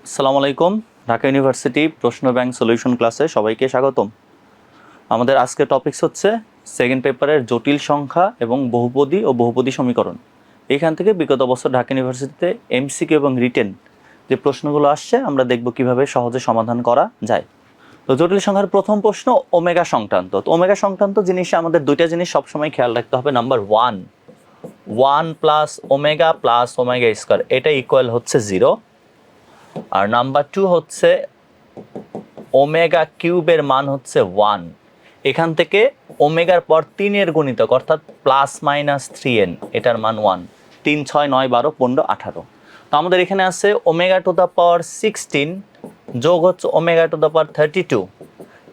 আসসালামু আলাইকুম। ঢাকা ইউনিভার্সিটি প্রশ্ন ব্যাংক সলিউশন ক্লাসে সবাইকে স্বাগতম। আমাদের আজকের টপিকস হচ্ছে সেকেন্ড পেপারের জটিল সংখ্যা এবং বহুপদী ও বহুপদী সমীকরণ। এখান থেকে বিগত বছর ঢাকা ইউনিভার্সিটিতে এমসিকিউ এবং রিটেন যে প্রশ্নগুলো আসছে আমরা দেখব কিভাবে সহজে সমাধান করা যায়। তো জটিল সংখ্যার প্রথম প্রশ্ন ওমেগা সংক্রান্ত। তো ওমেগা সংক্রান্ত জিনিসে আমাদের দুইটা জিনিস সবসময় খেয়াল রাখতে হবে। Number one plus omega square এটা ইকুয়াল হচ্ছে 0। আর নাম্বার 2 হচ্ছে ওমেগা কিউবের মান হচ্ছে 1। এখান থেকে ওমেগার পর 3 এর গুণিতক অর্থাৎ +-3n এটার মান 1। 3 6 9 12 15 18। তো আমাদের এখানে আছে ওমেগা টু দ্য পাওয়ার 16 যোগ হচ্ছে ওমেগা টু দ্য পাওয়ার 32।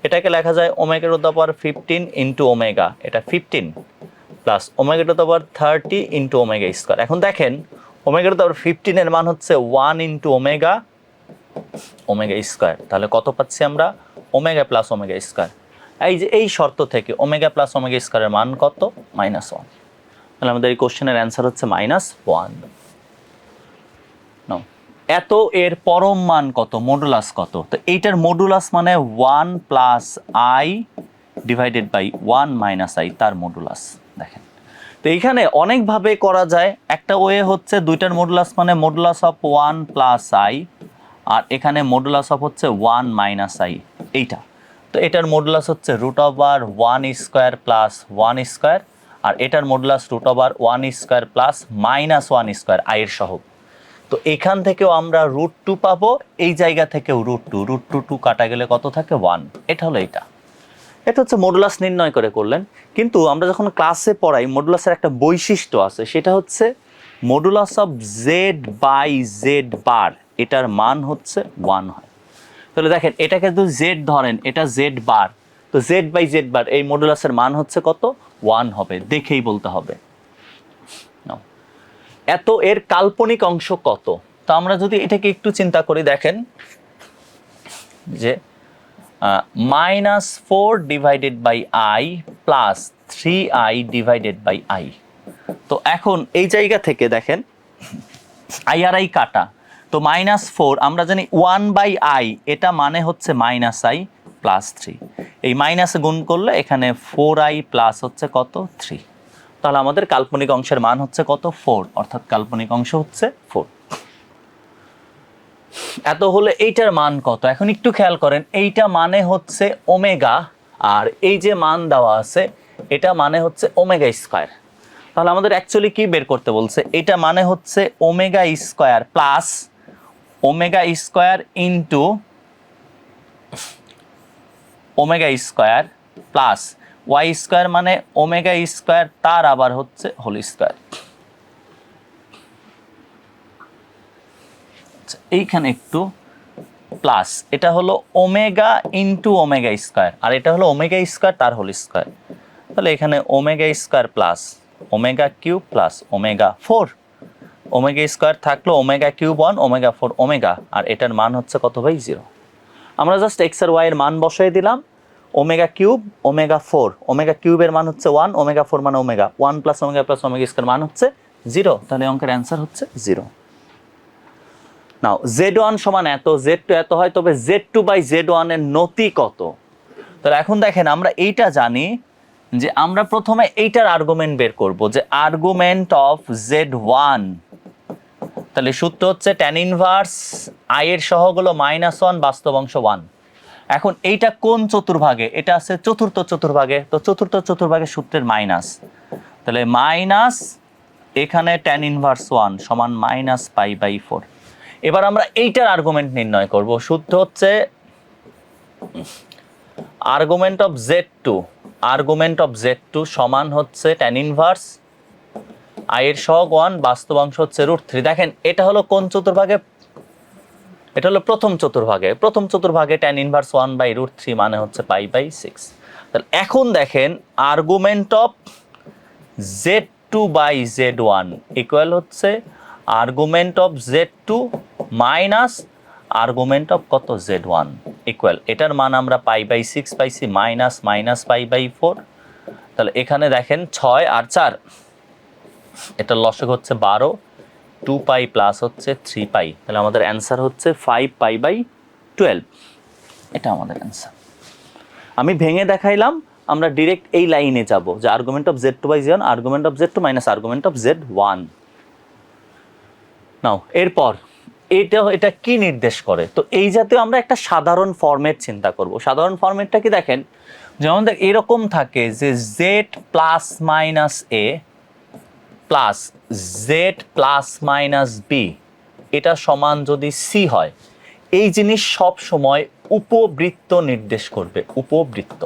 এটাকে লেখা যায় omega to the power 15 into omega, এটা 15 plus omega to the power 30 into omega square. এখন দেখেন ওমেগা টু দ্য পাওয়ার 15 এর মান হচ্ছে 1 ইন্টু ওমেগা স্কোয়ার। তাহলে কত পাচ্ছি আমরা? Omega plus omega square. এই যে এই শর্ত থেকে ওমেগা প্লাস ওমেগা স্কোয়ারের মান কত? -1। তাহলে আমাদের এই কোশ্চেনের অ্যান্সার হচ্ছে -1। এত এর পরম মান কত? মডুলাস কত? তো এইটার মডুলাস মানে 1 + i ডিভাইডেড বাই 1 - i, তার মডুলাস। দেখেন তো এইখানে অনেকভাবে করা যায়। একটা ওয়ে হচ্ছে দুইটার মডুলাস মানে মডুলাস অফ 1 + i, আর এখানে মডুলাস অফ হচ্ছে 1 - i এইটা। তো এটার মডুলাস হচ্ছে √1² প্লাস 1², আর এটার মডুলাস √1² প্লাস -1² i এর সহগ। তো এখান থেকেও আমরা √2 পাবো, এই জায়গা থেকেও √2 কাটা গেলে কত থাকে? 1। এটা হলো এটা হচ্ছে মডুলাস নির্ণয় করে করলেন। কিন্তু আমরা যখন ক্লাসে পড়াই মডুলাসের একটা বৈশিষ্ট্য আছে, সেটা হচ্ছে মডুলাস অফ z/z⁻, এটার মান হচ্ছে 1 হয়। তাহলে দেখেন এটাকে যদি z ধরেন, এটা z⁻, তো z/z⁻, এই মডুলাসের মান হচ্ছে কত? 1 হবে। দেখেই বলতে হবে। এত এর কাল্পনিক অংশ কত? তো আমরা যদি এটাকে একটু চিন্তা করি, দেখেন যে -4 divided by i plus 3i divided by i। তো এখন এই জায়গা থেকে দেখেন i আর i কাটা, তো -4 আমরা জানি 1/i, এটা মানে হচ্ছে -i প্লাস 3। এই মাইনাসে গুণ করলে এখানে 4i প্লাস হচ্ছে কত? 3। তাহলে আমাদের কাল্পনিক অংশের মান হচ্ছে কত? 4, অর্থাৎ কাল্পনিক অংশ হচ্ছে 4। এত হলে এইটার মান কত? এখন একটু খেয়াল করেন, এইটা মানে হচ্ছে ওমেগা, আর এই যে মান দেওয়া আছে এটা মানে হচ্ছে ওমেগা স্কয়ার। তাহলে আমাদের অ্যাকচুয়ালি কি বের করতে বলছে? এটা মানে হচ্ছে omega square plus omega square into omega square plus Y square, মানে ওমেগা স্কয়ার তার আবার হচ্ছে হোল স্কয়ার। এইখানে একটু প্লাস, এটা হলো ওমেগা ইন্টু ওমেগা স্কয়ার, আর এটা হলো ওমেগা স্কয়ার তার হোল স্কয়ার। তাহলে এখানে omega square plus omega cube plus omega 4, omega square থাকলো ওমেগা কিউব 1, ওমেগা 4 ওমেগা, আর এটার মান হচ্ছে কত ভাই? 0। আমরা জাস্ট এক্স আর ওয়াই এর মান বসাই দিলাম। ওমেগা কিউব ওমেগা 4, ওমেগা কিউবের মান হচ্ছে 1, ওমেগা 4 মানে ওমেগা 1 প্লাস ওমেগা স্কয়ার মান হচ্ছে 0। তাহলে অঙ্কের অ্যান্সার হচ্ছে 0। নাও z1 সমান এত, z2 এত হয়, তবে z2/z1 এর নতি কত? তাহলে এখন দেখেন আমরা এইটা জানি যে আমরা প্রথমে এইটার আর্গুমেন্ট বের করব, যে আর্গুমেন্ট অফ z1। তাহলে সূত্র হচ্ছে tan ইনভার্স i এর সহগ হলো -1, বাস্তব অংশ 1। এখন এইটা কোন চতুর্ভাগে? এটা আছে চতুর্থ চতুর্ভাগে। তো চতুর্থ চতুর্ভাগের সূত্রের মাইনাস, তাহলে মাইনাস এখানে tan ইনভার্স 1 সমান -π/4। এবার আমরা এইটার আর্গুমেন্ট নির্ণয় করব। সূত্র হচ্ছে আর্গুমেন্ট অফ z2 সমান হচ্ছে tan ইনভার্স i এর সহগ 1, বাস্তব অংশ হচ্ছে √3। দেখেন এটা হলো কোন চতুর্ভাগে? এটা হলো প্রথম চতুর্ভাগে। প্রথম চতুর্ভাগে tan ইনভার্স 1/√3 মানে হচ্ছে π/6। তাহলে এখন দেখেন আর্গুমেন্ট অফ z2/z1 ইকুয়াল হচ্ছে argument of z2 minus argument of কত? z1 ইকুয়াল, এটার মান আমরা π/6 পাইছি, মাইনাস π/4। তাহলে এখানে দেখেন 6 আর 4, এটার লসক হচ্ছে 12, 2 পাই প্লাস হচ্ছে 3 পাই, তাহলে আমাদের অ্যান্সার হচ্ছে 5 পাই বাই 12। এটা আমাদের অ্যান্সার। আমি ভেঙে দেখাইলাম, আমরা ডিরেক্ট এই লাইনে যাব যে argument of Z2 by Z1 argument of Z2 minus argument of Z1। Now এরপর এটা কি নির্দেশ করে? তো এই জাতীয় আমরা একটা সাধারণ ফরম্যাট চিন্তা করব। সাধারণ ফরম্যাটটা কি দেখেন, যেমন এরকম থাকে যে Z plus minus A plus Z plus minus B এটা সমান যদি C হয়, এই জিনিস সব সময় উপবৃত্ত নির্দেশ করবে, উপবৃত্ত।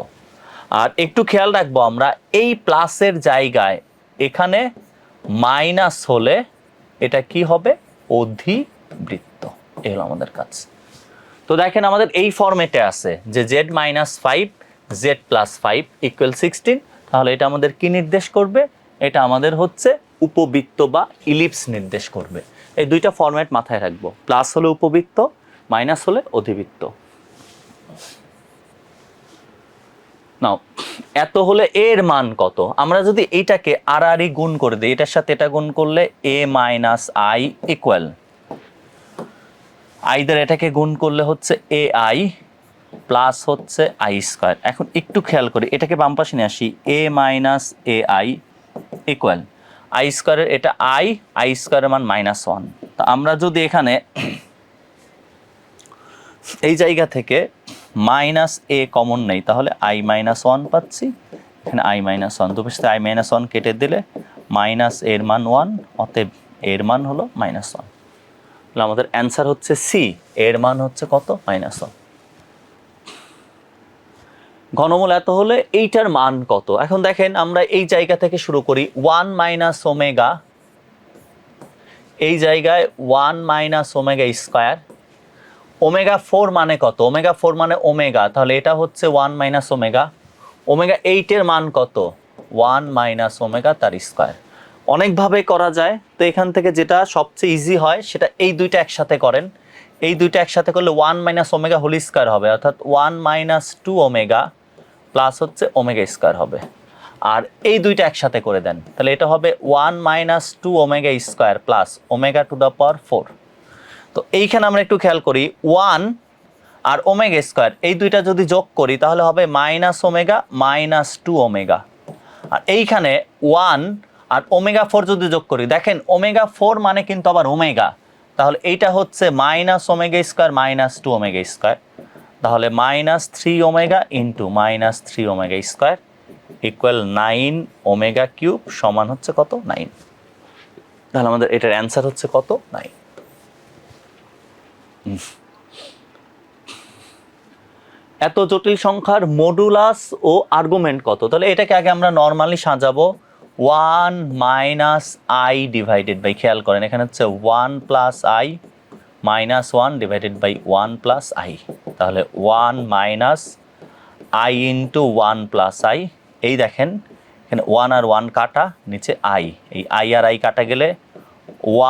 আর একটু খেয়াল রাখবো আমরা, এই প্লাসের জায়গায় এখানে মাইনাস হলে এটা কি হবে? অধিবৃত্ত। এই হলো আমাদের কাজ। তো দেখেন আমাদের এই ফরম্যাটে আছে যে Z minus 5 Z plus 5 equal 16, তাহলে এটা আমাদের কি নির্দেশ করবে? এটা আমাদের হচ্ছে উপবৃত্ত বা ইলিপস নির্দেশ করবে। এই দুইটা ফরম্যাট মাথায় রাখবো, প্লাস হলে উপবৃত্ত, মাইনাস হলে অধিবৃত্ত। নাও এত হলে এর মান কত? আমরা যদি এইটাকে আর গুণ করে দিই, এটার সাথে এটা গুণ করলে a মাইনাস আই ইকুয়াল, আইদের এটাকে গুণ করলে হচ্ছে এ আই প্লাস হচ্ছে আই স্কোয়ার। এখন একটু খেয়াল করি, এটাকে বাম পাশে নিয়ে আসি, A minus A I equal I স্কোয়ারের এটা আই স্কোয়ারের মান -1। তা আমরা যদি এখানে এই জায়গা থেকে মাইনাস এ কমন নেই, তাহলে i-1 পাচ্ছি, এখানে i-1, দুপাশ থেকে i-1 কেটে দিলে মাইনাস এর মান 1, অতএব এর মান হলো -1। তাহলে আমাদের অ্যান্সার হচ্ছে সি, এর মান হচ্ছে কত? -1। ঘনমূল এত হলে এইটার মান কত? এখন দেখেন আমরা এই জায়গা থেকে শুরু করি, 1 মাইনাস ওমেগা, এই জায়গায় 1 মাইনাস ওমেগা স্কোয়ার, ওমেগা 4 মানে কত? ওমেগা 4 মানে ওমেগা, তাহলে এটা হচ্ছে 1 মাইনাস ওমেগা। ওমেগা 8 এর মান কত? 1 মাইনাস ওমেগা তার স্কোয়ার। অনেকভাবে করা যায়, তো এখান থেকে যেটা সবচেয়ে ইজি হয় সেটা এই দুইটা একসাথে করেন। এই দুইটা একসাথে করলে 1 মাইনাস ওমেগা হোল স্কোয়ার হবে, অর্থাৎ 1 মাইনাস 2 ওমেগা প্লাস হচ্ছে ওমেগা স্কোয়ার হবে। আর এই দুইটা একসাথে করে দেন, তাহলে এটা হবে 1 minus 2 omega square plus omega to the power 4। তো এইখানে আমরা একটু খেয়াল করি, 1 আর ওমেগা স্কোয়ার এই দুইটা যদি যোগ করি তাহলে হবে মাইনাস ওমেগা মাইনাস 2 ওমেগা। আর এইখানে 1 আর ওমেগা 4 যদি যোগ করি, দেখেন ওমেগা 4 মানে কিন্তু আবার ওমেগা, তাহলে এইটা হচ্ছে minus omega square minus 2 omega square, তাহলে -3 omega into -3 omega square equal 9 omega cube সমান হচ্ছে কত? 9। তাহলে আমাদের এটার অ্যান্সার হচ্ছে কত? 9। এত জটিল সংখ্যার মডুলাস ও আর্গুমেন্ট কত? তাহলে এটাকে আগে আমরা নর্মালি সাজাবো 1 মাইনাস আই ডিভাইডেড বাই, খেয়াল করেন এখানে হচ্ছে 1 plus I minus 1 divided by 1 plus I, তাহলে 1 minus I into 1 plus I. এই দেখেন এখানে 1 আর 1 কাটা, নিচে আই, এই আই আর আই কাটা গেলে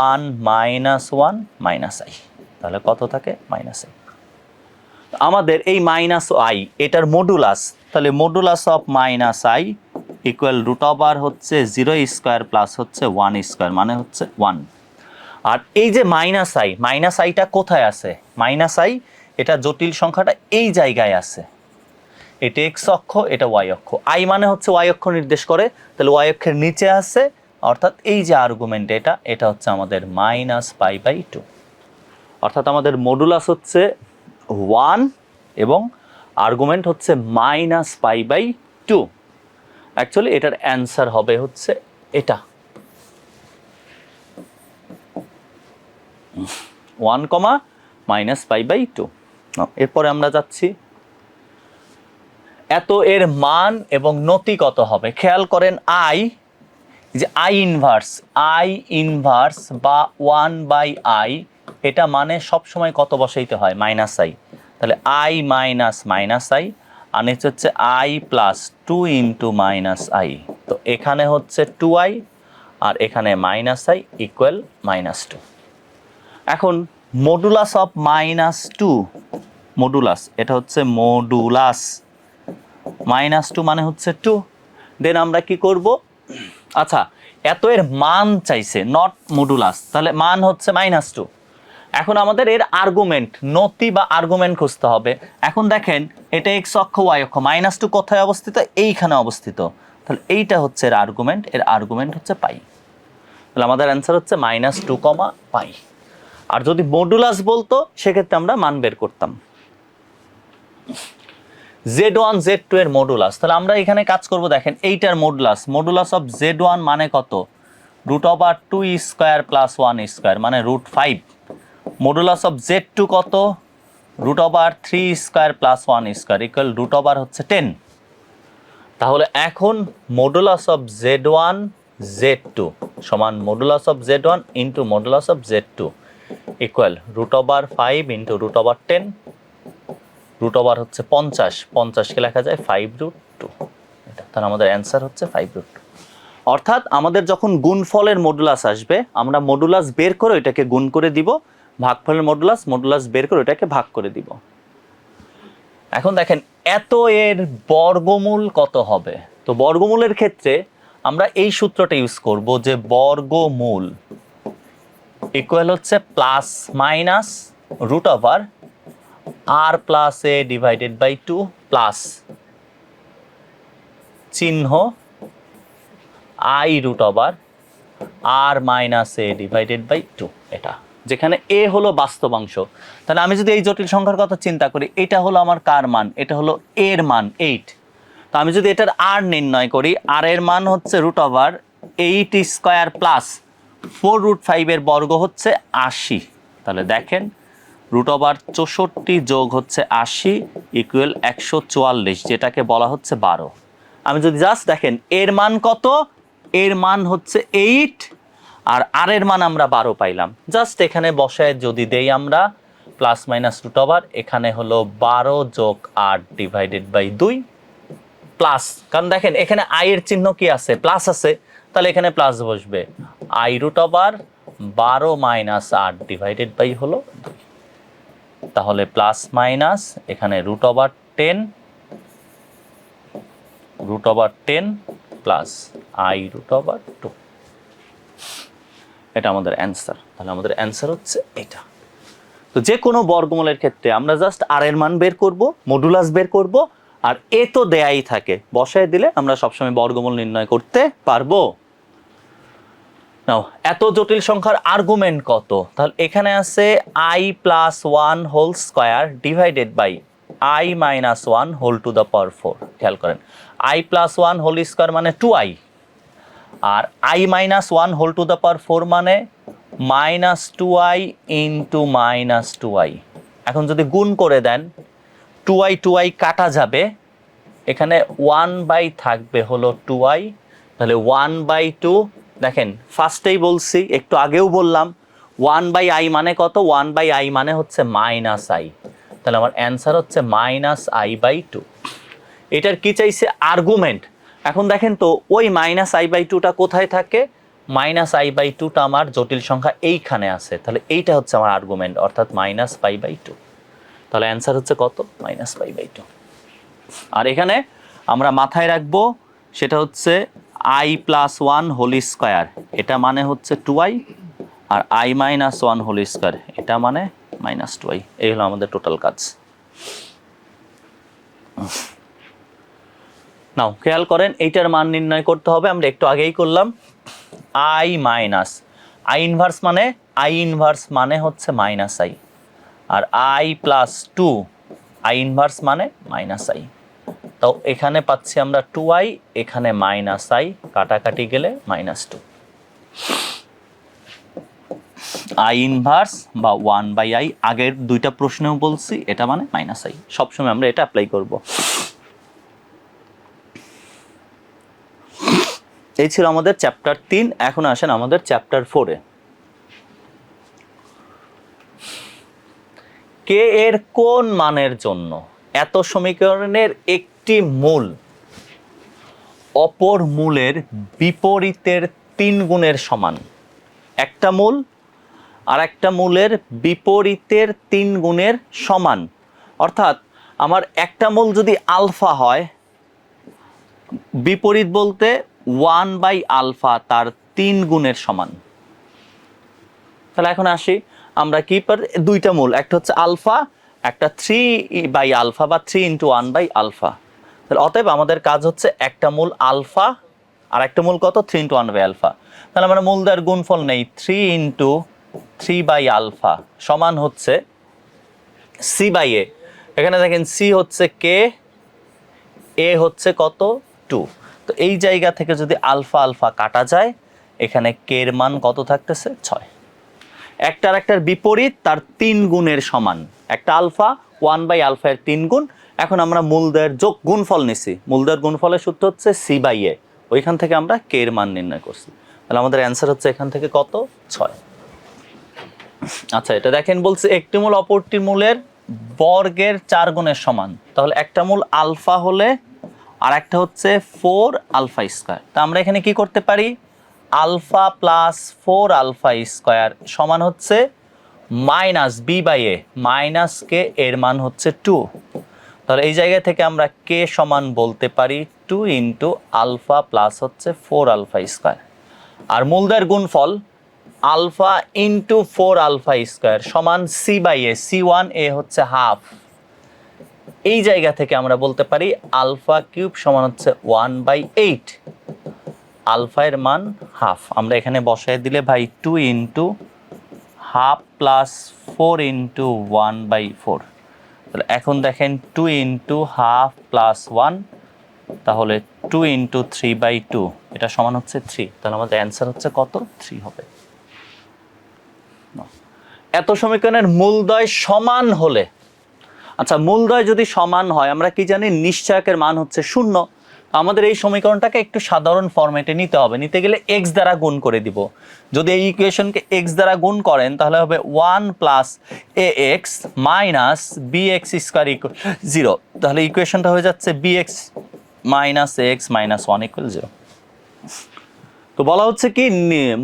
1 মাইনাস 1 মাইনাস আই, তাহলে কত থাকে? Minus I. আমাদের এই মাইনাস আই এটার মডুলাস, তাহলে modulus of minus I equal root over হচ্ছে 0 স্কোয়ার প্লাস হচ্ছে 1 স্কোয়ার, মানে হচ্ছে 1। আর এই যে মাইনাস আইটা কোথায় আছে? মাইনাস আই এটা জটিল সংখ্যাটা এই জায়গায় আছে, এটা এক্স অক্ষ, এটা ওয়াই অক্ষ। আই মানে হচ্ছে ওয়াই অক্ষ নির্দেশ করে, তাহলে ওয়াই অক্ষের নিচে আছে, অর্থাৎ এই যে আর্গুমেন্ট এটা হচ্ছে আমাদের -π/2, অর্থাৎ আমাদের মডুলাস হচ্ছে 1 এবং আর্গুমেন্ট হচ্ছে -π/2। অ্যাকচুয়ালি এটার অ্যান্সার হবে হচ্ছে এটা 1, -π/2। এরপরে আমরা যাচ্ছি, এত এর মান এবং নতি কত হবে? খেয়াল করেন আই, যে আই ইনভার্স বা 1/i, এটা মানে সবসময় কত বসাইতে হয়? মাইনাস আই, তাহলে আই মাইনাস আই, আর নিচে হচ্ছে I plus 2 into minus I, তো এখানে হচ্ছে 2i আর এখানে মাইনাস আই ইকুয়াল -2। এখন মডুলাস অফ -2, মডুলাস এটা হচ্ছে মডুলাস, -2 মানে হচ্ছে 2। দেন আমরা কি করব? আচ্ছা, এত এর মান চাইছে, নট মডুলাস, তাহলে মান হচ্ছে -2। এখন আমাদের এর আর্গুমেন্ট, নতি বা আর্গুমেন্ট খুঁজতে হবে। এখন দেখেন এটা এক্স অক্ষ ওয়াই অক্ষ, -2 কোথায় অবস্থিত? এইখানে অবস্থিত। তাহলে এইটা হচ্ছে এর আর্গুমেন্ট হচ্ছে পাই। তাহলে আমাদের অ্যান্সার হচ্ছে -2, পাই। আর যদি মডুলাস বলতো সেক্ষেত্রে আমরা মান বের করতাম। Z1 Z2 এর মডুলাস, তাহলে আমরা এখানে কাজ করব। দেখেন এইটার মডুলাস অফ Z1 মানে কত? √2² + 1² মানে √5। মডুলাস অফ Z2 কত? √3² + 1² ইকুয়াল হচ্ছে 10। তাহলে এখন মডুলাস অফ Z1 Z2 সমান modulus of Z1 into modulus of Z2 equal √5 into √10। √ হচ্ছে 50 কে লেখা যায় 5√2। এটা তাহলে আমাদের অ্যান্সার হচ্ছে 5√2। অর্থাৎ আমাদের যখন গুণফলের মডুলাস আসবে, আমরা মডুলাস বের করে এটাকে গুণ করে দিব, ভাগফলের মডুলাস বের করে এটাকে ভাগ করে দিব। এখন দেখেন এত এর বর্গমূল কত হবে? তো বর্গমূলের ক্ষেত্রে আমরা এই সূত্রটা ইউজ করব যে বর্গমূল ইকুয়াল হচ্ছে plus minus √r + a divided by 2 plus চিহ্ন i√r - a ডিভাইডেড বাই 2। এটা যেখানে a হলো বাস্তবাংশ। তাহলে আমি যদি এই জটিল সংখ্যার কথা চিন্তা করি, এটা হলো আমার কার মান? এটা হলো এর মান 8। তো আমি যদি এটার r নির্ণয় করি, r এর মান হচ্ছে √8² প্লাস 4√5 এর বর্গ হচ্ছে 80। তাহলে দেখেন √64 যোগ হচ্ছে 80 ইকুয়াল 144, যেটাকে বলা হচ্ছে 12। আমি যদি জাস্ট দেখেন এর মান কত, এর মান হচ্ছে 8 আর আর এর মান আমরা 12 পাইলাম। জাস্ট এখানে বসায় যদি দেই আমরা প্লাস মাইনাস √, এখানে হলো 12 যোগ 8 ডিভাইডেড বাই 2 প্লাস, কারণ দেখেন এখানে আই এর চিহ্ন কি আছে? প্লাস আছে, তাহলে এখানে প্লাস বসবে। i√12 - 8 ডিভাইডেড বাই হলো 2। তাহলে প্লাস মাইনাস এখানে √10 প্লাস i√2। এটা আমাদের অ্যান্সার। তাহলে আমাদের অ্যান্সার হচ্ছে এটা। তো যে কোনো বর্গমূলের ক্ষেত্রে আমরা জাস্ট আর এর মান বের করব, মডুলাস বের করব, আর এ তো দেয়াই থাকে, বসায় দিলে আমরা সবসময় বর্গমূল নির্ণয় করতে পারবো। নাও এত জটিল সংখ্যার আর্গুমেন্ট কত? তাহলে এখানে আছে i+1² ডিভাইডেড বাই i - 1 4। খেয়াল করেন i+1² মানে 2i, আর i - 1 4 মানে -2i ইন্টু -2i। এখন যদি গুণ করে দেন 2i কাটা যাবে, এখানে 1 থাকবে হলো 2i, তাহলে 1/2। দেখেন ফার্স্টেই বলছি, একটু আগেও বললাম 1/i মানে কত? 1/i মানে হচ্ছে -i। তাহলে আমার অ্যান্সার হচ্ছে -i/2। এটার কি চাইছে? আর্গুমেন্ট। এখন দেখেন তো ওই -i/2টা কোথায় থাকে? -i/2টা আমার জটিল সংখ্যা এইখানে আছে, তাহলে এইটা হচ্ছে আমার আর্গুমেন্ট, অর্থাৎ -π/2। তাহলে অ্যান্সার হচ্ছে কত? -π/2। আর এখানে আমরা মাথায় রাখবো সেটা হচ্ছে i+1² এটা মানে হচ্ছে 2i, আর i - 1² এটা মানে -2i। এই হলো আমাদের টোটাল কাজ। নাও খেয়াল করেন এইটার মান নির্ণয় করতে হবে, আমরা একটু আগেই করলাম। i ইনভার্স মানে হচ্ছে -i, আর i+2 i ইনভার্স মানে -i। তো এখানে পাচ্ছি আমরা 2i, এখানে -i, কাটাকাটি গেলে -2। i ইনভার্স বা 1/i আগের দুইটা প্রশ্নেও বলছি, এটা মানে -i। সবসময় আমরা এটা অ্যাপ্লাই করব। এই ছিল আমাদের চ্যাপ্টার 3। এখন আসেন আমাদের চ্যাপ্টার 4-এ। কে এর কোন মানের জন্য এত সমীকরণের একটি মূল অপর মূলের বিপরীতের 3 গুণের সমান? একটা মূল আর একটা মূলের বিপরীতের 3 গুণের সমান, অর্থাৎ আমার একটা মূল যদি আলফা হয়, বিপরীত বলতে 1/α তার 3 গুণের সমান। তাহলে এখন আসি, আমরা কি পারি, দুইটা মূল, একটা হচ্ছে আলফা, একটা 3/α বা 3 × 1/α। তাহলে অতএব আমাদের কাজ হচ্ছে একটা মূল আলফা আর একটা মূল কত, 3 × 1/α। তাহলে আমরা মূলদ্বয়ের গুণফল নেই, 3 × 3/α সমান হচ্ছে c/a। এখানে দেখেন c হচ্ছে k, a হচ্ছে কত 2। তো এই জায়গা থেকে যদি আলফা আলফা কাটা যায়, এখানে k এর মান কত থাকতেছে 6। একটার একটার বিপরীত তার 3 গুণের সমান, একটা আলফা 1/α এর 3 গুণ। এখন আমরা মূলদ্বয়ের যোগ গুণফল নিছি, মূলদ্বয়ের গুণফলের সূত্র হচ্ছে c/a, ওইখান থেকে আমরা k এর মান নির্ণয় করছি। তাহলে আমাদের অ্যান্সার হচ্ছে এখান থেকে কত 6। আচ্ছা, এটা দেখেন বলছে একটি মূল অপরটি মূলের বর্গের 4 গুণের সমান। তাহলে একটা মূল আলফা হলে আর একটা হচ্ছে 4α²। তা আমরা এখানে কি করতে পারি, আলফা প্লাস 4α² সমান হচ্ছে মাইনাস b/a, মাইনাস k এর মান হচ্ছে 2। তাহলে এই জায়গা থেকে আমরা k সমান বলতে পারি 2 × আলফা প্লাস হচ্ছে 4α²। আর মূলদ্বয়ের গুণফল আলফা ইন্টু 4α² সমান c/a, c1a হচ্ছে হাফ। এই জায়গা থেকে আমরা বলতে পারি আলফা কিউব সমান হচ্ছে 1/8, আলফা এর মান হাফ। আমরা এখানে বসায় দিলে ভাই 2 × হাফ প্লাস 4 × 1/4। তাহলে এখন দেখেন 2 × হাফ প্লাস 1, তাহলে 2 × 3/2, এটা সমান হচ্ছে 3। তাহলে আমাদের অ্যান্সার হচ্ছে কত 3 হবে। এত সমীকরণের মূলদ্বয় সমান হলে, আচ্ছা মূলদ্বয় যদি সমান হয় আমরা কি জানি, নিশ্চয়কের মান হচ্ছে 0। আমাদের এই সমীকরণটাকে একটু সাধারণ ফরম্যাটে নিতে হবে, নিতে গেলে x দ্বারা গুণ করে দিব। যদি এই ইকুয়েশনকে x দ্বারা গুণ করেন তাহলে হবে 1 + ax - bx² 0। তাহলে ইকুয়েশনটা হয়ে যাচ্ছে bx - ax - 1 = 0। তো বলা হচ্ছে কি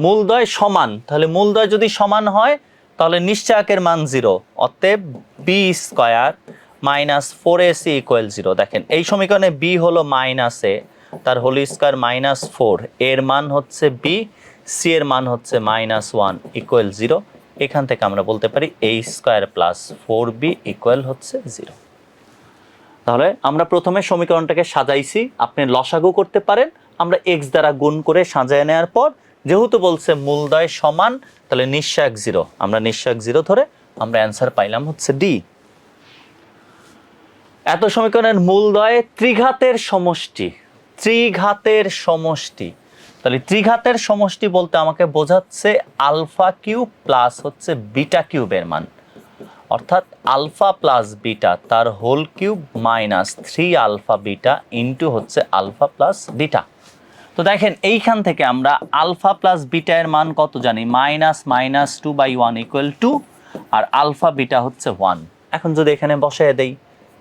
মূলদ্বয় সমান, তাহলে মূলদ্বয় যদি সমান হয় তাহলে নিশ্চয়কের মান 0, অতএব b² - 4ac = 0। দেখেন এই সমীকরণে b হলো -a, তার হোল স্কয়ার -4, এর মান হচ্ছে b, c এর মান হচ্ছে -1 = 0। এখান থেকে আমরা বলতে পারি a² + 4b = হচ্ছে 0। তাহলে আমরা প্রথমে সমীকরণটাকে সাজাইছি, আপনি লসাগু করতে পারেন। আমরা x দ্বারা গুণ করে সাজায় নেওয়ার পর যেহেতু বলছে মূলদ্বয় সমান, তাহলে নিশ্চয়ক 0, আমরা নিশ্চয়ক 0 ধরে আমরা অ্যান্সার পাইলাম হচ্ছে ডি। এত সমীকরণের মূলদ্বয় ত্রিঘাতের সমষ্টি, ত্রিঘাতের সমষ্টি। তাহলে ত্রিঘাতের সমষ্টি বলতে আমাকে বোঝাচ্ছে আলফা কিউব প্লাস হচ্ছে বিটা কিউবের মান, অর্থাৎ আলফা প্লাস বিটা তার whole cube minus 3α beta into হচ্ছে আলফা প্লাস বিটা। তো দেখেন এইখান থেকে আমরা আলফা প্লাস বিটা এর মান কত জানি, -2/1 = 2, আর আলফা বিটা হচ্ছে 1। এখন যদি এখানে বসায় দেই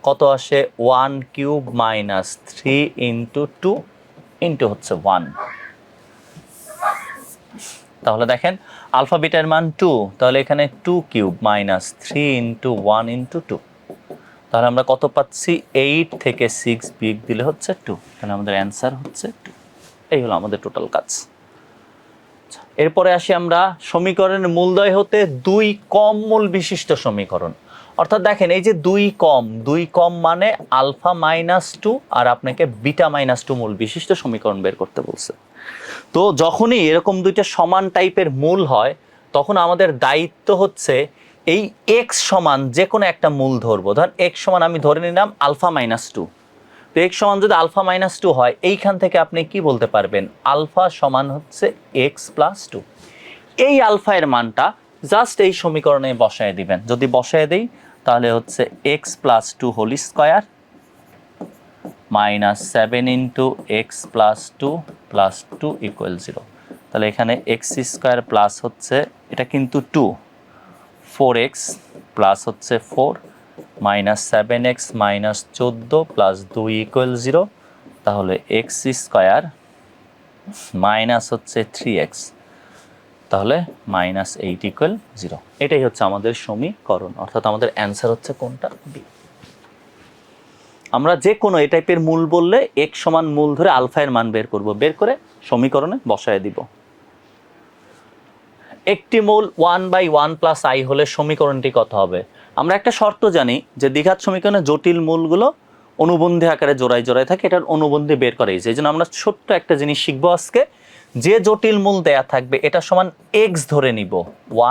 কত আসে, 1³ - 3 × 2 ইন্টু হচ্ছে 1। তাহলে দেখেন আলফা বিটার মান 2, তাহলে এখানে 2³ - 3 × 1 × 2। তাহলে আমরা কত পাচ্ছি, 8 থেকে 6 বিয়োগ দিলে হচ্ছে 2। তাহলে আমাদের অ্যান্সার হচ্ছে 2। এই হলো আমাদের টোটাল কাজ। এরপরে আসি আমরা সমীকরণের মূলদ্বয় হতে 2 কম মূল বিশিষ্ট সমীকরণ। অর্থাৎ দেখেন এই যে 2 কম মানে আলফা -2 আর আপনাকে বিটা -2 মূল বিশিষ্ট সমীকরণ বের করতে বলছে। তো যখনই এরকম দুইটা সমান টাইপের মূল হয় তখন আমাদের দায়িত্ব হচ্ছে এই x সমান যে কোনো একটা মূল ধরবো। ধর x সমান আমি ধরে নিলাম আলফা -2। তো x সমান যদি আলফা -2 হয়, এইখান থেকে আপনি কি বলতে পারবেন, আলফা সমান হচ্ছে x + 2। এই আলফা এর মানটা জাস্ট এই সমীকরণে বসায় দিবেন। যদি বসায় দেই তাহলে হচ্ছে x + 2 হোল স্কয়ার -7 × x + 2 + 2 = 0। তাহলে এখানে x² প্লাস হচ্ছে এটা কিন্তু 2, 4x প্লাস হচ্ছে 4 -7x - 14 + 2 = 0। তাহলে x² মাইনাস হচ্ছে 3x, তাহলে -8 = 0। এটাই হচ্ছে আমাদের সমীকরণ, অর্থাৎ আমাদের অ্যান্সার হচ্ছে কোনটা, বি। আমরা যে কোনো এই টাইপের মূল বললে x সমান মূল ধরে আলফা এর মান বের করব, বের করে সমীকরণে বসায় দিব। একটি মূল 1/1 প্লাস আই হলে সমীকরণটি কত হবে? আমরা একটা শর্ত জানি যে দ্বিঘাত সমীকরণে জটিল মূলগুলো অনুবন্ধী আকারে জোড়ায় জোড়ায় থাকে, এটার অনুবন্ধী বের করে। এই জন্য আমরা ছোট্ট একটা জিনিস শিখবো আজকে, যে জটিল মূল দেয়া থাকবে এটা সমান এক্স ধরে নিব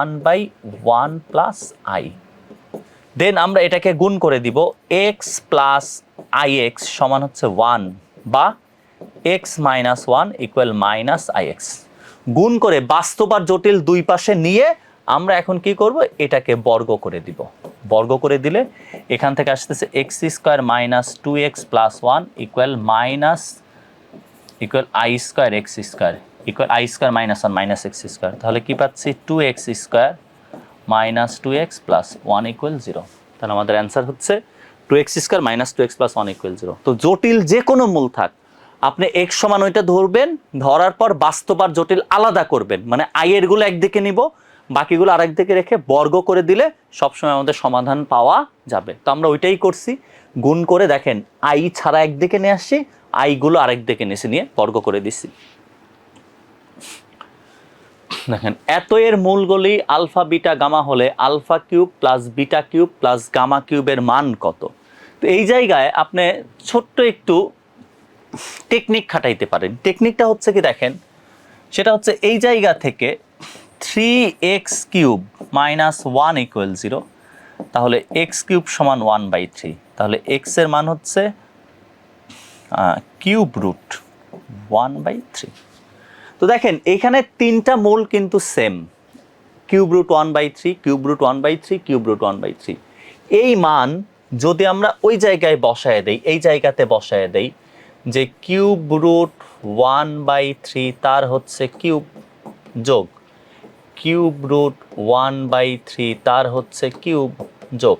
1/1 প্লাস আই, দেন আমরা এটাকে গুণ করে দিব এক্স প্লাস আই এক্স সমান হচ্ছে 1 বা x minus 1 equal minus I x. গুণ করে বাস্তব আর জটিল দুই পাশে নিয়ে আমরা এখন কি করব, এটাকে বর্গ করে দিব। বর্গ করে দিলে এখান থেকে আসতেছে x square minus 2x plus 1 equal minus equal I square x square equal I square minus 1 minus x square. তাহলে কি পাচ্ছি 2x square minus 2x plus 1 equal 0। তাহলে আমাদের অ্যান্সার হচ্ছে 2x square minus 2x plus 1 equal 0। তো জটিল যে কোনো মূল থাক, আপনি x সমান ওইটা ধরবেন, ধরার পর বাস্তব আর জটিল আলাদা করবেন, মানে আই এর গুলো একদিকে নিব, বাকিগুলো আরেক দিকে রেখে বর্গ করে দিলে সবসময় আমাদের সমাধান পাওয়া যাবে। তো আমরা ওইটাই করছি, গুণ করে দেখেন আই ছাড়া একদিকে নিয়ে আসছি, আইগুলো আরেক দিকে নিয়ে বর্গ করে দিচ্ছি। দেখেন এত এর মূলগুলি আলফা বিটা গামা হলে alpha cube plus beta cube plus gamma কিউবের মান কত? তো এই জায়গায় আপনি ছোট্ট একটু টেকনিক খাটাইতে পারেন। টেকনিকটা হচ্ছে কি দেখেন, সেটা হচ্ছে এই জায়গা থেকে 3x কিউব মাইনাস 1 ইকুয়াল 0, তাহলে এক্স কিউব সমান 1/3, তাহলে এক্স এর মান হচ্ছে কিউব রুট 1/3। তো দেখেন এখানে তিনটা মূল কিন্তু same, cube root 1/3, cube root 1/3, cube root 1/3। এই মান যদি আমরা ওই জায়গায় বসায় দেই, এই জায়গাতে বসায় দেই যে কিউব রুট 1/3 তার হচ্ছে কিউব যোগ কিউব রুট 1/3 তার হচ্ছে কিউব যোগ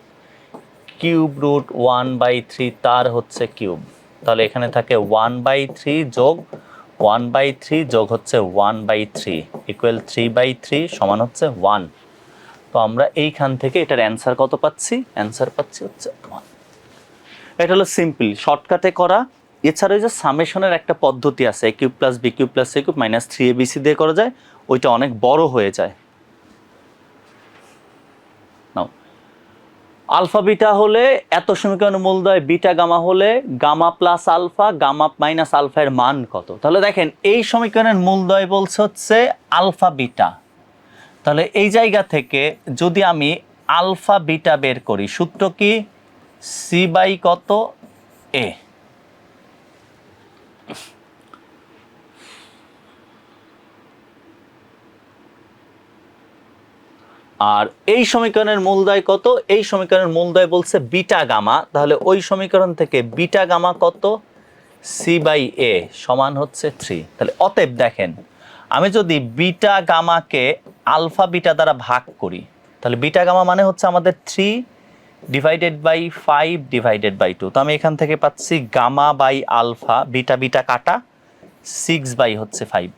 কিউব রুট 1/3 তার হচ্ছে কিউব, তাহলে এখানে থাকে 1/3 যোগ 1/3 যোগ হচ্ছে 1/3 ইকুয়াল 3/3 সমান হচ্ছে 1। তো আমরা এইখান থেকে এটার অ্যান্সার কত পাচ্ছি? অ্যান্সার পাচ্ছি হচ্ছে 1। এটা হলো সিম্পল শর্টকাটে করা। এছাড়াও যে সামেশনের একটা পদ্ধতি আছে, A cube plus B cube plus C cube minus 3abc দিয়ে করা যায়, ওইটা অনেক বড় হয়ে যায়। নাও আলফা বিটা হলে এত সমীকরণের মূলদ্বয়, বিটা গামা হলে gamma plus alpha gamma minus alpha এর মান কত? তাহলে দেখেন এই সমীকরণের মূলদ্বয় বলছে হচ্ছে আলফা বিটা, তাহলে এই জায়গা থেকে যদি আমি আলফা বিটা বের করি, সূত্র কি? সি বাই কত এ। আর এই সমীকরণের মূলদ্বয় কত? এই সমীকরণের মূলদ্বয় বলছে বিটা গামা, তাহলে ওই সমীকরণ থেকে বিটা গামা কত? সি বাই এ সমান হচ্ছে 3। তাহলে অতএব দেখেন আমি যদি বিটা গামাকে আলফা বিটা দ্বারা ভাগ করি, তাহলে বিটা গামা মানে হচ্ছে আমাদের 3/5/2। তো আমি এখান থেকে পাচ্ছি gamma by alpha, beta beta কাটা 6/5।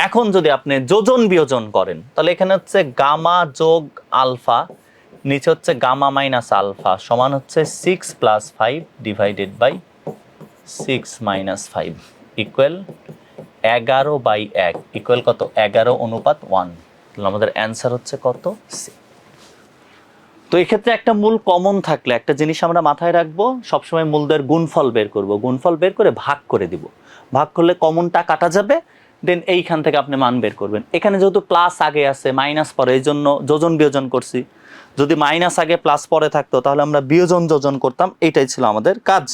এখন যদি আপনি যোজন বিয়োজন করেন, তাহলে এখানে হচ্ছে গামা যোগ আলফা, নিচে হচ্ছে গামা মাইনাস আলফা সমান হচ্ছে 6 + 5/6 - 5 ইকুয়াল 11/1 ইকুয়াল কত? 11:1। তাহলে আমাদের অ্যান্সার হচ্ছে কত? সি। তো এক্ষেত্রে একটা মূল কমন থাকলে একটা জিনিস আমরা মাথায় রাখবো, সবসময় মূলদের গুণফল বের করব, গুণফল বের করে ভাগ করে দিব, ভাগ করলে কমনটা কাটা যাবে, দেন এইখান থেকে আপনি মান বের করবেন। এখানে যেহেতু প্লাস আগে আছে মাইনাস পরে, এই জন্য যোজন বিয়োজন করছি। যদি মাইনাস আগে প্লাস পরে থাকতো তাহলে আমরা বিয়োজন যোজন করতাম, এইটাই ছিল আমাদের কাজ।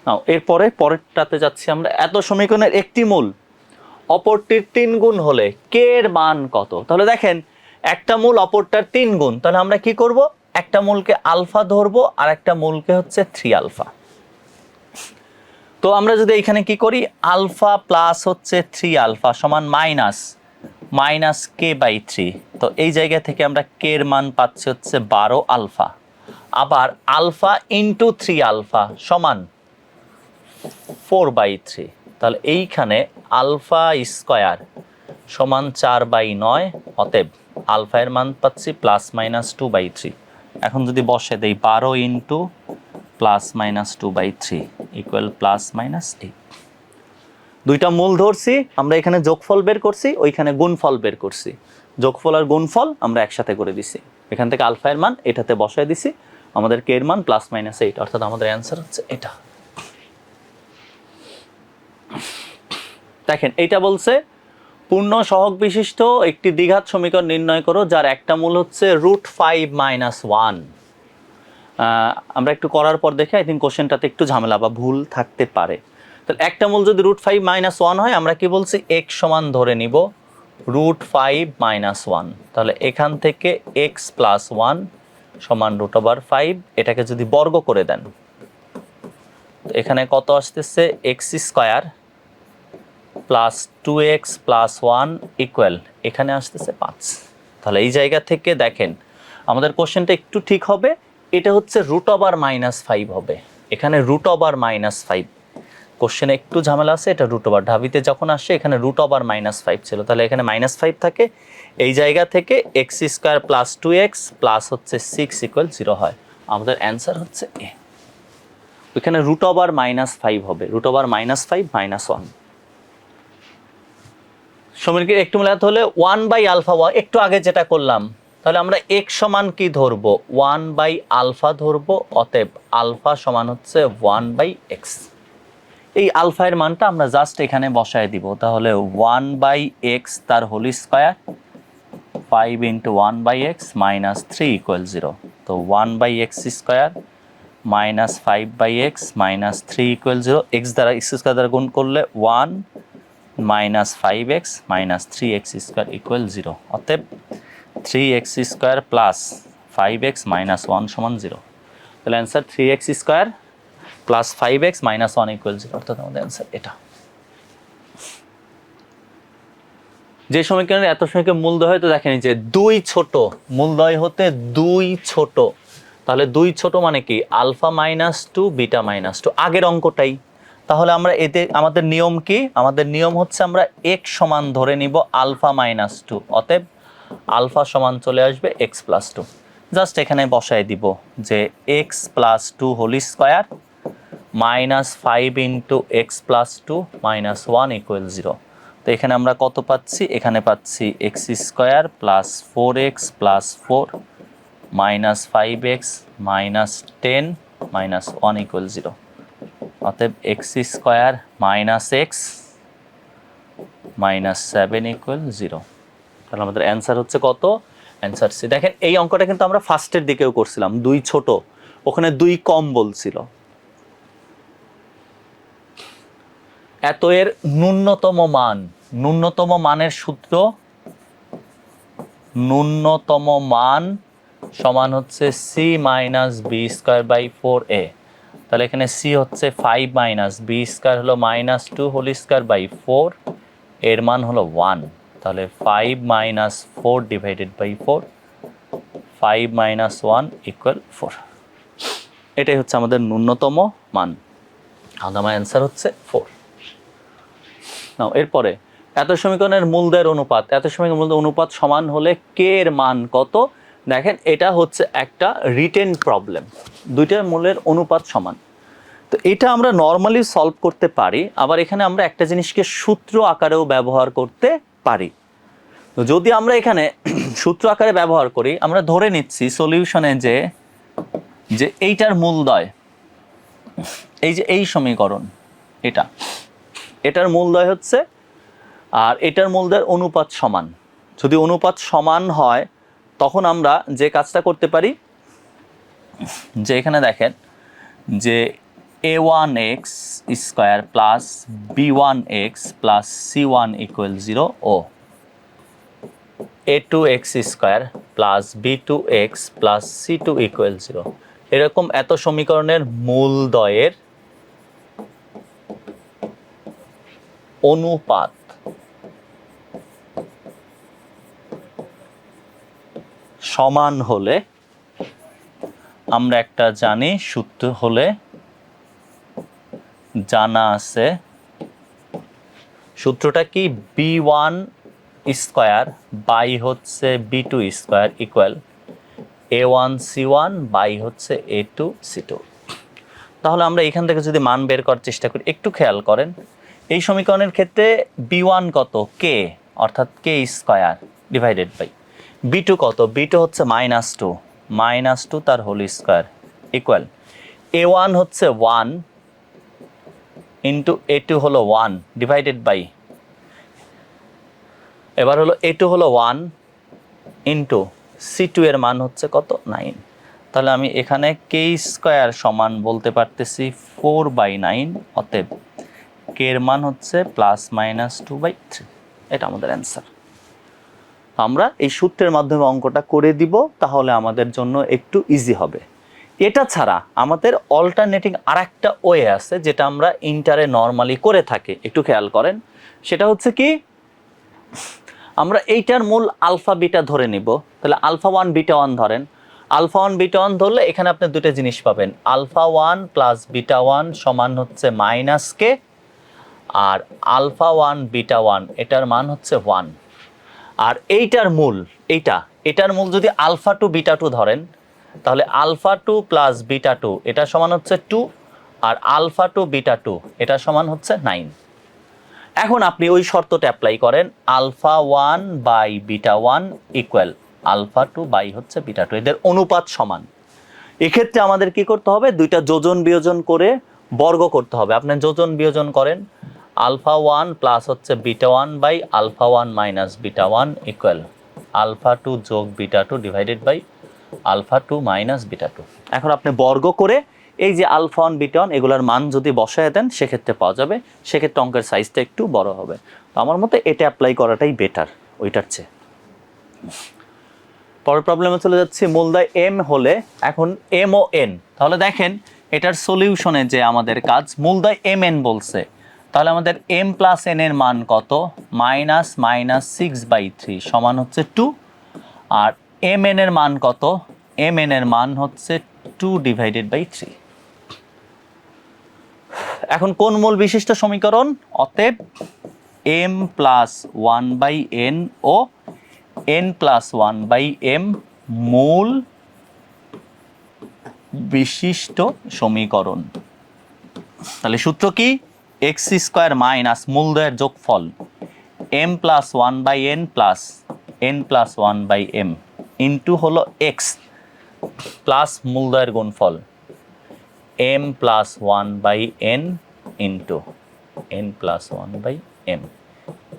নাও এরপরে পরেরটাতে যাচ্ছি আমরা। এত সমীকরণের একটি মূল অপরটির 3 গুণ হলে কে এর মান কত? তাহলে দেখেন একটা মূল অপরটার 3 গুণ, তাহলে আমরা কি করব? একটা মূলকে আলফা ধরবো আর একটা মূলকে হচ্ছে 3 আলফা। তো আমরা যদি এখানে কি করি, আলফা প্লাস হচ্ছে 3 আলফা সমান মাইনাস k/3। তো এই জায়গা থেকে আমরা কে এর মান পাচ্ছি হচ্ছে 12 আলফা। আবার আলফা ইন্টু 3 আলফা সমান 4/3। তাহলে এইখানে আলফা স্কোয়ার সমান 4/9, অতএব আলফা এর মান পাচ্ছি +-2/3। এখন যদি বসে দেই 12 × +-2/3 ইকুয়াল +-8। দুইটা মূল ধরছি, আমরা এখানে যোগফল বের করছি, ওইখানে গুণফল বের করছি। যোগফল আর গুণফল আমরা একসাথে করে দিছি। এখান থেকে আলফা এর মান এটাতে বসায় দিছি, আমাদের কে এর মান +-8, অর্থাৎ আমাদের অ্যান্সার হচ্ছে এটা। দেখেন এইটা বলছে পূর্ণ সহগ বিশিষ্ট একটি দ্বিঘাত সমীকরণ নির্ণয় করো যার একটা মূল হচ্ছে √5 - 1। আমরা একটু করার পর দেখে আই থিঙ্ক কোশ্চেনটাতে একটু ঝামেলা বা ভুল থাকতে পারে। তাহলে একটা মূল যদি √5 - 1 হয়, আমরা কি বলছি x সমান ধরে নিব √5 - 1। তাহলে এখান থেকে x + 1 সমান √5, এটাকে যদি বর্গ করে দেন তো এখানে কত আসতেছে x² + 2x + 1 ইকুয়াল এখানে আসতেছে 5। তাহলে এই জায়গা থেকে দেখেন আমাদের কোশ্চেনটা একটু ঠিক হবে, এটা হচ্ছে √5 হবে, এখানে √5। কোশ্চেনে একটু ঝামেলা আছে, এটা √, ঢাবিতে যখন আসে এখানে √5 ছিল, তাহলে এখানে -5 থাকে, এই জায়গা থেকে x² + 2x প্লাস হচ্ছে 6 = 0 হয়। আমাদের অ্যান্সার হচ্ছে এ। ওইখানে √5 হবে, √5 - 1। সমীকরণ একটু মেলাতে হলে 1/α, একটু আগে যেটা করলাম, তাহলে আমরা x সমান কি ধরবো 1/α ধরবো, অতএব আলফা সমান হচ্ছে 1/x। এই আলফা এর মানটা আমরা জাস্ট এখানে বসায় দিব, তাহলে 1/x তার হোল স্কয়ার 5 × 1/x - 3 = 0। তো 1/x² - 5/x - 3 = 0। x দ্বারা x² দ্বারা গুণ করলে 1 - 5x - 3x² = 0। অতএব 3x² + 5x - 1 = 0। তাহলে অ্যান্সার 3x² + 5x - 1 = 0, অর্থাৎ আমাদের অ্যান্সার এটা। যে সমীকরণের এত সমীকরণ মূলদয় হয়, তো দেখেন যে 2 ছোট, মূলদয় হতে 2 ছোট, তাহলে 2 ছোট মানে কি α - 2 β - 2, আগের অঙ্কটাই। তাহলে আমরা এতে আমাদের নিয়ম কি, আমাদের নিয়ম হচ্ছে আমরা x সমান ধরে নিব α - 2, অতএব আলফা সমান চলে আসবে x + 2। জাস্ট এখানে বসায় দিব যে x + 2 হোল স্কয়ার -5 × x + 2 - 1 = 0। তো এখানে আমরা কত পাচ্ছি, এখানে পাচ্ছি x² + 4x + 4 - 5x - 10 - 1 = 0। অতএব x² - x - 7 = 0। তাহলে আমাদের অ্যান্সার হচ্ছে কত, অ্যান্সার সি। দেখেন এই অঙ্কটা কিন্তু আমরা ফার্স্টের দিকেও করছিলাম, 2 ছোট, ওখানে 2 কম বলছিল। এত এর ন্যূনতম মান, ন্যূনতম মানের সূত্র, ন্যূনতম মান সমান হচ্ছে c - b²/4a। তাহলে এখানে c হচ্ছে 5 - b² হলো -2 হোল স্কয়ার বাই 4, এর মান হলো 1। তাহলে 5 - 4 / 4, 5 - 1 = 4। এটাই হচ্ছে আমাদের ন্যূনতম মান, আমার অ্যান্সার হচ্ছে 4। নাও এরপরে এত সমীকরণের মূলদের অনুপাত, এত সমীকরণের মূলদের অনুপাত সমান হলে কে এর মান কত। দেখেন এটা হচ্ছে একটা রিটেন প্রবলেম, দুইটার মূলের অনুপাত সমান। তো এটা আমরা নর্মালি সলভ করতে পারি, আবার এখানে আমরা একটা জিনিসকে সূত্র আকারেও ব্যবহার করতে পারি। তো যদি আমরা এখানে সূত্র আকারে ব্যবহার করি, আমরা ধরে নিচ্ছি সলিউশনে যে এইটার মূলদয়, এই যে এই সমীকরণ, এটার মূলদয় হচ্ছে, আর এটার মূলদের অনুপাত সমান। যদি অনুপাত সমান হয় তখন আমরা যে কাজটা করতে পারি, যে এখানে দেখেন যে a1x² + b1x + c1 = 0 ও a2x² + b2x + c2 = 0, এরকম এত সমীকরণের মূলদয়ের অনুপাত সমান হলে আমরা একটা জানি, সূত্র হলে জানা আছে, সূত্রটা কি b1² বাই হচ্ছে b2² ইকুয়াল a1c1 বাই হচ্ছে a2c2। তাহলে আমরা এখান থেকে যদি মান বের করার চেষ্টা করি, একটু খেয়াল করেন, এই সমীকরণের ক্ষেত্রে b1 কত কে, অর্থাৎ কে স্কয়ার ডিভাইডেড বাই b2 কত, b2 হচ্ছে -2 তার হোল স্কয়ার ইকুয়াল a1 হচ্ছে 1 ইন্টু a2 হলো 1 ডিভাইডেড বাই, এবার হলো a2 হলো 1 ইন্টু c2 এর মান হচ্ছে কত 9। তাহলে আমি এখানে কে স্কয়ার সমান বলতে পারতেছি 4/9, অতএব কে এর মান হচ্ছে +-2/3। এটা আমাদের অ্যান্সার। আমরা এই সূত্রের মাধ্যমে অঙ্কটা করে দিব, তাহলে আমাদের জন্য একটু ইজি হবে। এটা ছাড়া আমাদের অল্টারনেটিং আরেকটা ওয়ে আছে, যেটা আমরা ইন্টারে নর্মালি করে থাকি, একটু খেয়াল করেন। সেটা হচ্ছে কি, আমরা এইটার মূল আলফা বিটা ধরে নিব। তাহলে আলফা 1 বিটা 1 ধরেন, আলফা 1 বিটা 1 ধরলে এখানে আপনি দুটো জিনিস পাবেন, আলফা 1 প্লাস বিটা 1 সমান হচ্ছে -k, আর আলফা 1 বিটা 1 এটার মান হচ্ছে 1। আর এইটার মূল এটার মূল যদি আলফা 2 বিটা 2 ধরেন, তাহলে আলফা 2 প্লাস বিটা 2 এটা সমান হচ্ছে 2, আর আলফা 2 বিটা 2 এটা সমান হচ্ছে 9। এখন আপনি ওই শর্তটা অ্যাপ্লাই করেন, alpha 1 by beta 1 equal alpha 2 by হচ্ছে বিটা 2, এদের অনুপাত সমান। এক্ষেত্রে আমাদের কি করতে হবে, দুইটা যোজন বিয়োজন করে বর্গ করতে হবে। আপনি যোজন বিয়োজন করেন, আলফা 1 প্লাস হচ্ছে beta 1 by alpha 1 minus beta 1 equal alpha 2 যোগ beta 2 divided by alpha 2 minus beta 2। এখন আপনি বর্গ করে এই যে আলফা 1 বিটা 1 এগুলার মান যদি বসায় দেন, সেক্ষেত্রে পাওয়া যাবে, সেক্ষেত্রে অঙ্কের সাইজটা একটু বড় হবে। তো আমার মতে এটা অ্যাপ্লাই করাটাই বেটার ওইটার চেয়ে। পরের প্রবলেমে চলে যাচ্ছি। মূলদয় m হলে এখন m ও n, তাহলে দেখেন এটার সলিউশনে যে আমাদের কাজ, মূলদয় mn বলছে, তাহলে আমাদের m প্লাস n এর মান কত, -6/3 সমান হচ্ছে 2, আর mn এর মান কত, mn এর মান হচ্ছে 2/3। এখন কোন মূল বিশিষ্ট সমীকরণ, অতএব m প্লাস 1/n ও n প্লাস 1/m মূল বিশিষ্ট সমীকরণ। তাহলে সূত্র কি, এক্স স্কোয়ার মাইনাস মূলদয়ের যোগফল m plus 1/n plus n plus 1/m into হলো এক্স প্লাস মূলদয়ের গুণফল m plus 1/n into n plus 1/m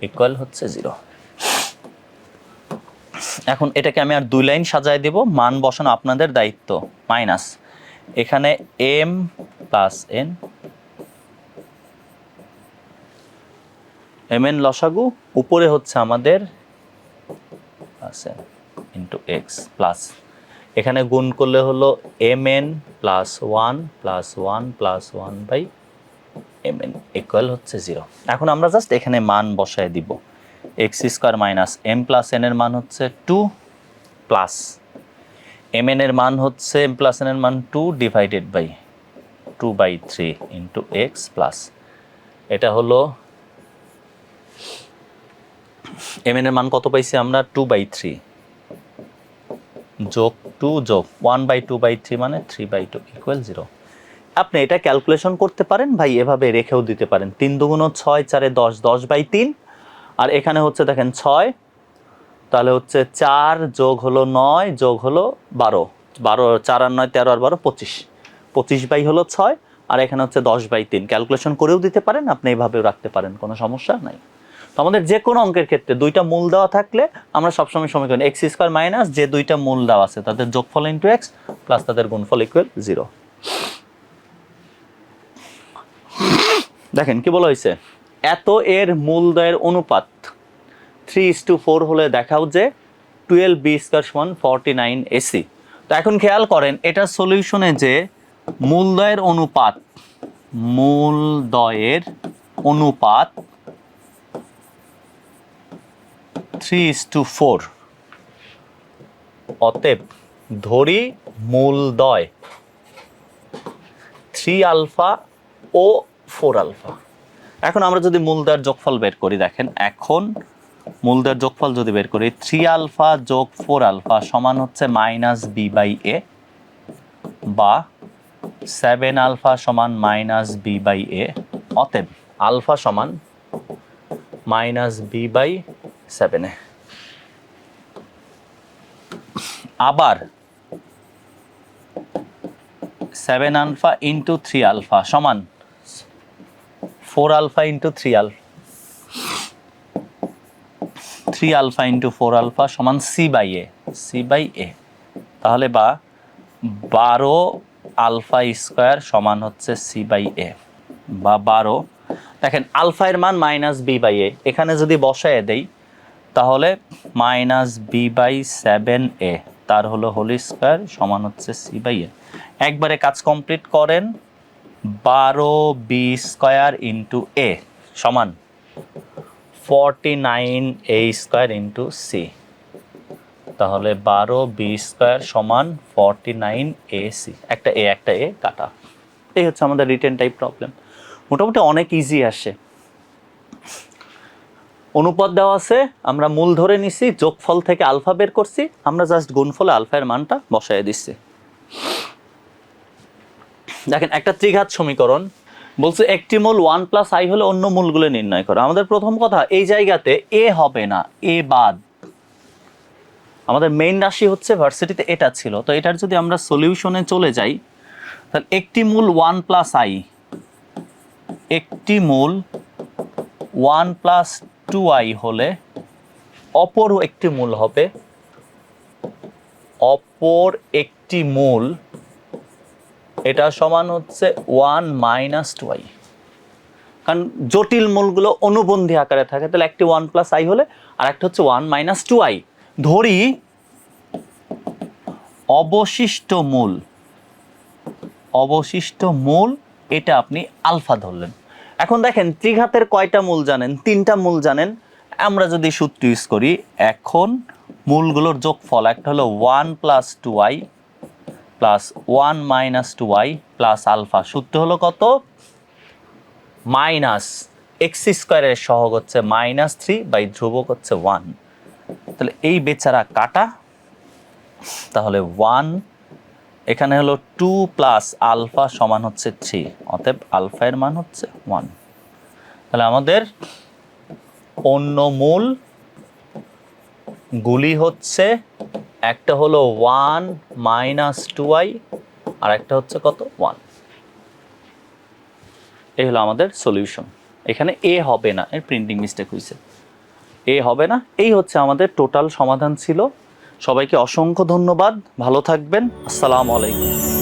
equal হচ্ছে 0। এখন এটাকে আমি আর 2 লাইন সাজায় দেব, মান বসানো আপনাদের দায়িত্ব। মাইনাস এখানে m প্লাস n, mn লসাগু, উপরে হচ্ছে আমাদের ইন্টু এক্স প্লাস এখানে গুণ করলে হলো mn plus 1 plus 1 plus 1/mn equal হচ্ছে 0। এখন আমরা জাস্ট এখানে মান বসায় দিব, x square minus m plus n এর মান হচ্ছে 2 প্লাস mn এর মান হচ্ছে m প্লাস n এর মান 2 divided by 2/3 into X plus এটা হলো mn এর মান কত পাইছি আমরা, 2/3 যোগ 2 যোগ 1/2/3 মানে 3/2 ইকুয়াল 0। আপনি এটা ক্যালকুলেশন করতে পারেন ভাই, এভাবে রেখেও দিতে পারেন, 3 দুগুণ 6, 4 10, 10/3, আর এখানে হচ্ছে দেখেন 6, তাহলে হচ্ছে 4 যোগ হলো 9 যোগ হলো 12, 4 আর 9 13 আর 12 25, 25 হলো 6, আর এখানে হচ্ছে 10/3। ক্যালকুলেশন করেও দিতে পারেন, আপনি এইভাবেও রাখতে পারেন, কোনো সমস্যা নাই। তো আমাদের যে কোনো অঙ্কের ক্ষেত্রে দুইটা মূল দেওয়া থাকলে আমরা সবসময় সমীকরণ এক্স স্কোয়ার মাইনাস যে দুইটা মূল দেওয়া আছে তাদের যোগফল ইন্টু এক্স প্লাস তাদের গুণফল ইকুয়াল 0। দেখেন কি বলা হয়েছে, এত এর মূলদয়ের অনুপাত 3:4 হলে দেখাও যে 12b² সমান 49 AC। তো এখন খেয়াল করেন এটার সলিউশনে যে মূলদয়ের অনুপাত 3:4, অতএব ধরি মূলদয় 3 আলফা ও 4 আলফা। এখন আমরা যদি মূলদয়ের যোগফল বের করি, দেখেন এখন মূলদয়ের যোগফল যদি বের করি, 3 আলফা যোগ 4 আলফা সমান হচ্ছে -b/a, বা 7 আলফা সমান -b/a, অতএব আলফা সমান মাইনাস বি বাই 7a। আবার 7 আলফা ইন্টু 3 আলফা সমান 4 alpha into 3 alpha, 3 alpha into 4 alpha সমান সি বাই এ। তাহলে বা 12 আলফা স্কোয়ার সমান হচ্ছে সি বাই এ, বা 12, দেখেন আলফা এর মান মাইনাস বি বাই এ, এখানে যদি বসায় দেই তাহলে মাইনাস বি বাই 7a তার হলো হোল স্কোয়ার সমান হচ্ছে সি বাই এ। একবারে কাজ কমপ্লিট করেন, 12b স্কোয়ার ইন্টু এ সমান 49a স্কোয়ার ইন্টু সি। তাহলে 12b স্কোয়ার সমান 49ac, একটা এ কাটা। এই হচ্ছে আমাদের রিটেন টাইপ প্রবলেম। মোটামুটি অনেক ইজি আসে। অনুপাত দেওয়া আছে, আমরা মূল ধরে নিছি, যোগফল থেকে আলফা বের করছি, আমরা জাস্ট গুণফলে আলফা এর মানটা বসায় দিচ্ছি। দেখেন একটা ত্রিঘাত সমীকরণ বলছে একটি মূল 1 প্লাস আই হলে অন্য মূলগুলো নির্ণয় করো। আমাদের প্রথম কথা, এই জায়গাতে এ হবে না, এ বাদ। আমাদের মেইন রাশি হচ্ছে ভার্সিটিতে এটা ছিল, তো এটার যদি আমরা সলিউশনে চলে যাই তাহলে একটি মূল 1 প্লাস আই, একটি মূল 1 প্লাস 2i হলে অপর একটি মূল হবে, অপর একটি মূল এটা সমান হচ্ছে 1 মাইনাস 2i। কারণ জটিল মূলগুলো অনুবন্ধী আকারে থাকে, তাহলে একটি 1 প্লাস আই হলে আর একটা হচ্ছে 1 মাইনাস 2i। ধরি অবশিষ্ট মূল এটা আপনি আলফা ধরলেন। এখন দেখেন ত্রিঘাতের কয়টা মূল জানেন? 3টা মূল জানেন। আমরা যদি সূত্র ইউজ করি, এখন মূলগুলোর যোগফল একটা হলো 1 plus 2i plus 1 minus 2i plus alpha. সূত্র হলো কত? মাইনাস এক্স স্কোয়ারের সহগ হচ্ছে -3 বাই ধ্রুবক হচ্ছে 1। তাহলে এই বেচারা কাটা, তাহলে 1 এখানে হলো 2 প্লাস আলফা সমান হচ্ছে 3, অতএব আলফা এর মান হচ্ছে 1। তাহলে আমাদের অন্য মূল গুলি হচ্ছে একটা হলো 1 মাইনাস 2i আর একটা হচ্ছে কত? 1। এই হলো আমাদের সলিউশন। এখানে এ হবে না, এর প্রিন্টিং মিস্টেক হয়েছে, এ হবে না। এই হচ্ছে আমাদের টোটাল সমাধান ছিল। সবাইকে অসংখ্য ধন্যবাদ, ভালো থাকবেন, আসসালামু আলাইকুম।